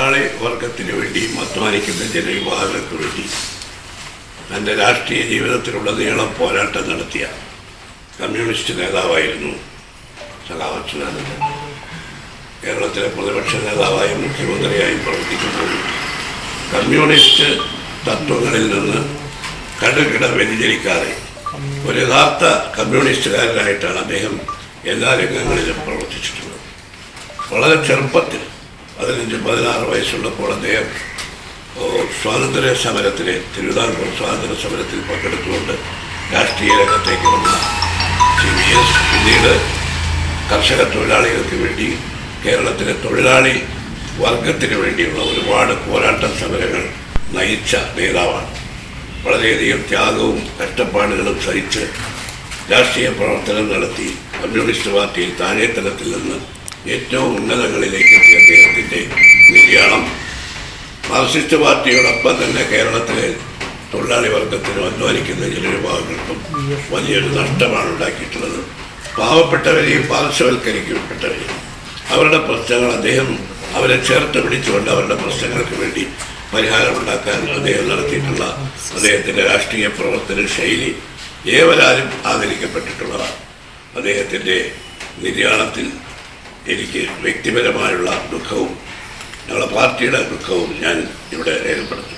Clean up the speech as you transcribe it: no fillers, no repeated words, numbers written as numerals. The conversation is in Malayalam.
തൊഴിലാളി വർഗത്തിന് വേണ്ടിയും അധ്വാനിക്കുന്ന ജനവിഭാഗങ്ങൾക്ക് വേണ്ടി തൻ്റെ രാഷ്ട്രീയ ജീവിതത്തിലുടനീളം പോരാട്ടം നടത്തിയ കമ്മ്യൂണിസ്റ്റ് നേതാവായിരുന്നു സഖാവ് അച്യുതാനന്ദൻ. കേരളത്തിലെ പ്രതിപക്ഷ നേതാവായും മുഖ്യമന്ത്രിയായും പ്രവർത്തിക്കുമ്പോൾ കമ്മ്യൂണിസ്റ്റ് തത്വങ്ങളിൽ നിന്ന് കടുകിട വ്യതിചലിക്കാതെ ഒരു യഥാർത്ഥ കമ്മ്യൂണിസ്റ്റുകാരനായിട്ടാണ് അദ്ദേഹം എല്ലാ രംഗങ്ങളിലും പ്രവർത്തിച്ചിട്ടുള്ളത്. വളരെ ചെറുപ്പത്തിൽ 15-16 വയസ്സുള്ളപ്പോൾ അദ്ദേഹം സ്വാതന്ത്ര്യ സമരത്തിലെ തിരുവിതാംകൂർ സ്വാതന്ത്ര്യ സമരത്തിൽ പങ്കെടുത്തുകൊണ്ട് രാഷ്ട്രീയ രംഗത്തേക്ക് വന്ന CVS പിന്നീട് കർഷക തൊഴിലാളികൾക്ക് വേണ്ടി കേരളത്തിലെ തൊഴിലാളി വർഗത്തിന് വേണ്ടിയുള്ള ഒരുപാട് പോരാട്ട സമരങ്ങൾ നയിച്ച നേതാവാണ്. വളരെയധികം ത്യാഗവും കഷ്ടപ്പാടുകളും സഹിച്ച് രാഷ്ട്രീയ പ്രവർത്തനം നടത്തി കമ്മ്യൂണിസ്റ്റ് പാർട്ടിയിൽ താഴെ തലത്തിൽ നിന്ന് ഏറ്റവും ഉന്നതങ്ങളിലേക്ക് എത്തിയ അദ്ദേഹത്തിൻ്റെ നിര്യാണം മാർക്സിസ്റ്റ് പാർട്ടിയോടൊപ്പം തന്നെ കേരളത്തിലെ തൊഴിലാളി വർഗത്തിനും അധ്വാനിക്കുന്ന ജനവിഭാഗങ്ങൾക്കും വലിയൊരു നഷ്ടമാണ് ഉണ്ടാക്കിയിട്ടുള്ളത്. പാവപ്പെട്ടവരെയും പാർശ്വവൽക്കരിക്കപ്പെട്ടവരെയും അവരുടെ പ്രശ്നങ്ങൾ അവരെ ചേർത്ത് പിടിച്ചുകൊണ്ട് അവരുടെ പ്രശ്നങ്ങൾക്ക് വേണ്ടി പരിഹാരമുണ്ടാക്കാൻ അദ്ദേഹം നടത്തിയിട്ടുള്ള അദ്ദേഹത്തിൻ്റെ രാഷ്ട്രീയ പ്രവർത്തന ശൈലി ഏവരാലും ആദരിക്കപ്പെട്ടിട്ടുള്ളതാണ്. അദ്ദേഹത്തിൻ്റെ നിര്യാണത്തിൽ എനിക്ക് വ്യക്തിപരമായുള്ള ദുഃഖവും ഞങ്ങളുടെ പാർട്ടിയുടെ ദുഃഖവും ഞാൻ ഇവിടെ രേഖപ്പെടുത്തുന്നു.